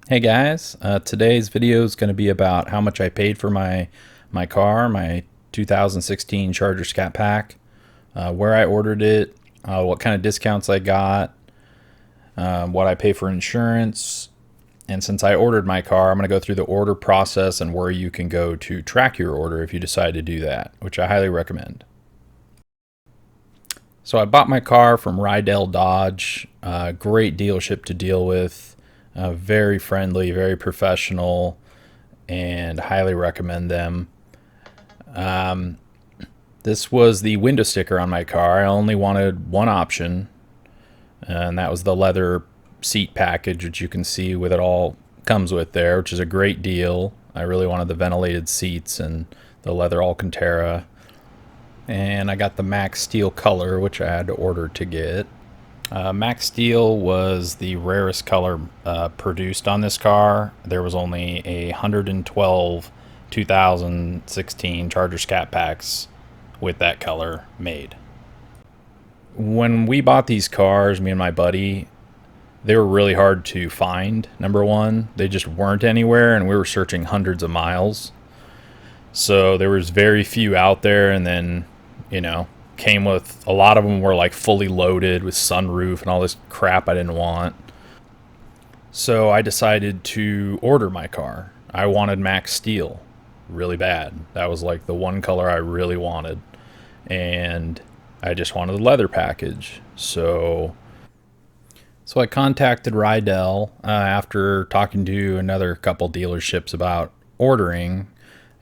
Hey guys, today's video is going to be about how much I paid for my car, my 2016 Charger Scat Pack, where I ordered it, what kind of discounts I got, what I pay for insurance, and since I ordered my car, I'm going to go through the order process and where you can go to track your order if you decide to do that, which I highly recommend. So I bought my car from Rydell Dodge, great dealership to deal with. Very friendly, very professional, and highly recommend them. This was the window sticker on my car. I only wanted one option, and that was the leather seat package, which you can see with it all comes with there, which is a great deal. I really wanted the ventilated seats and the leather Alcantara. And I got the max steel color, which I had to order to get. Max Steel was the rarest color produced on this car. There was only 112 2016 Charger Scat Packs with that color made. When we bought these cars, me and my buddy, they were really hard to find. Number one, they just weren't anywhere, and we were searching hundreds of miles. So there was very few out there, and then, came with a lot of them were like fully loaded with sunroof and all this crap I didn't want. So I decided to order my car. I wanted Max Steel really bad. That was like the one color I really wanted, and I just wanted the leather package. So I contacted Rydell after talking to another couple dealerships about ordering,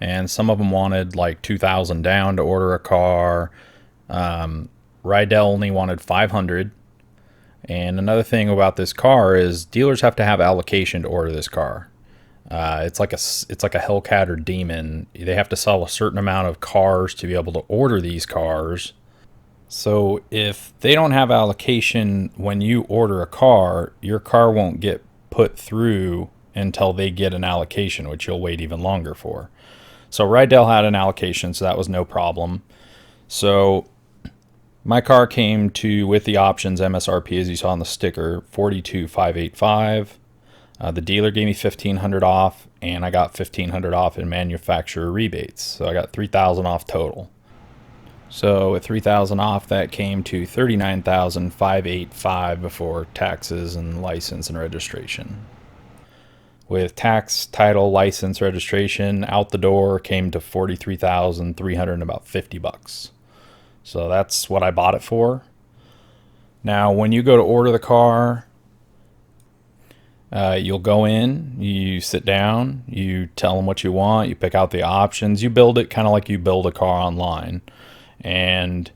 and some of them wanted like $2,000 down to order a car. Rydell only wanted 500. And another thing about this car is dealers have to have allocation to order this car. It's like a Hellcat or Demon. They have to sell a certain amount of cars to be able to order these cars. So if they don't have allocation when you order a car, your car won't get put through until they get an allocation, which you'll wait even longer for. So Rydell had an allocation, so that was no problem. So my car came to, with the options MSRP as you saw on the sticker, $42,585. The dealer gave me $1,500 off, and I got $1,500 off in manufacturer rebates. So I got $3,000 off total. So with $3,000 off, that came to $39,585 before taxes and license and registration. With tax, title, license, registration, out the door came to $43,300 and about $50. So that's what I bought it for. Now, when you go to order the car, you'll go in, you sit down, you tell them what you want, you pick out the options, you build it kind of like you build a car online. And,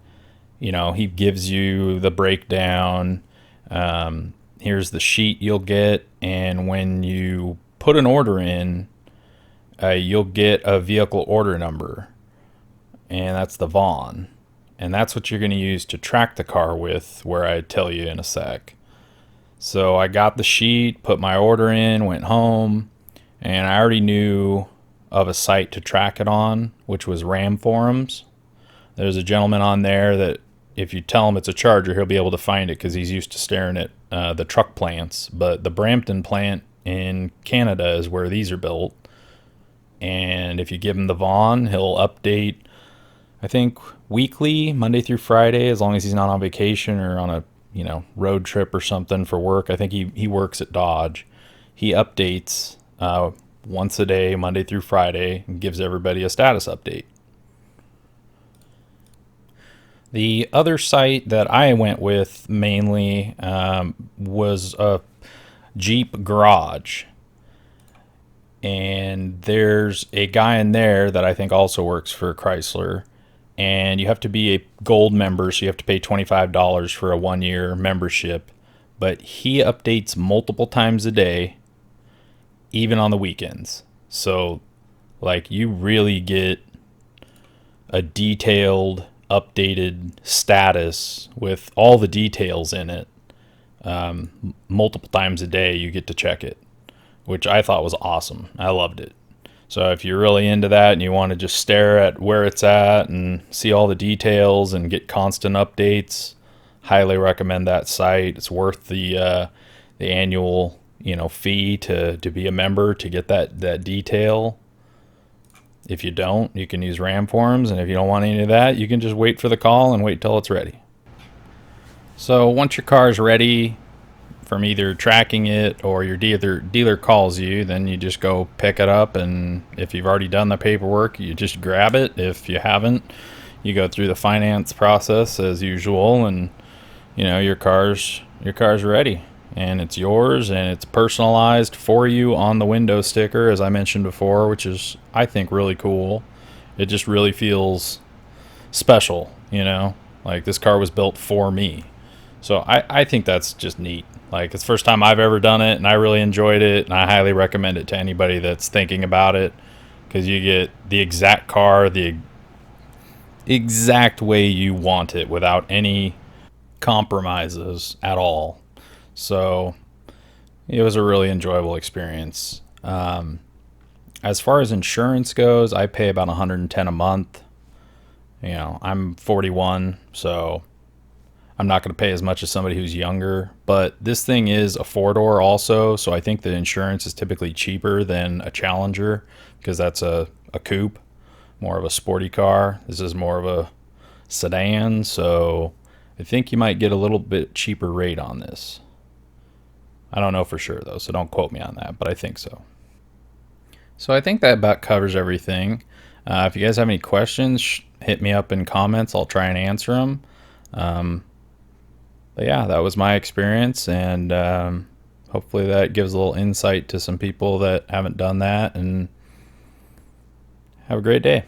he gives you the breakdown. Here's the sheet you'll get. And when you put an order in, you'll get a vehicle order number. And that's the VON. And that's what you're going to use to track the car with, where I tell you in a sec. So I got the sheet, put my order in, went home, and I already knew of a site to track it on, which was RAM Forums. There's a gentleman on there that if you tell him it's a Charger, he'll be able to find it because he's used to staring at the truck plants. But the Brampton plant in Canada is where these are built. And if you give him the VON, he'll update, I think, weekly, Monday through Friday, as long as he's not on vacation or on a road trip or something for work. I think he works at Dodge. He updates once a day, Monday through Friday, and gives everybody a status update. The other site that I went with mainly was a Jeep garage. And there's a guy in there that I think also works for Chrysler. And you have to be a gold member, so you have to pay $25 for a 1-year membership. But he updates multiple times a day, even on the weekends. So, you really get a detailed, updated status with all the details in it. Multiple times a day, you get to check it, which I thought was awesome. I loved it. So if you're really into that and you want to just stare at where it's at and see all the details and get constant updates, highly recommend that site. It's worth the annual fee to be a member to get that detail. If you don't, you can use RAM forums, and if you don't want any of that, you can just wait for the call and wait till it's ready. So once your car is ready, from either tracking it or your dealer calls you, then you just go pick it up, and if you've already done the paperwork, you just grab it. If you haven't, you go through the finance process as usual, and your car's ready, and it's yours, and it's personalized for you on the window sticker, as I mentioned before, which is, I think, really cool. It just really feels special, like this car was built for me. So I think that's just neat. Like, it's the first time I've ever done it, and I really enjoyed it, and I highly recommend it to anybody that's thinking about it, because you get the exact car, the exact way you want it without any compromises at all. So it was a really enjoyable experience. As far as insurance goes, I pay about $110 a month. I'm 41, so I'm not going to pay as much as somebody who's younger, but this thing is a 4-door also, so I think the insurance is typically cheaper than a Challenger, because that's a coupe, more of a sporty car. This is more of a sedan, so I think you might get a little bit cheaper rate on this. I don't know for sure though, so don't quote me on that, but I think so. So I think that about covers everything. If you guys have any questions, hit me up in comments. I'll try and answer them. But yeah, that was my experience, and hopefully that gives a little insight to some people that haven't done that, and have a great day.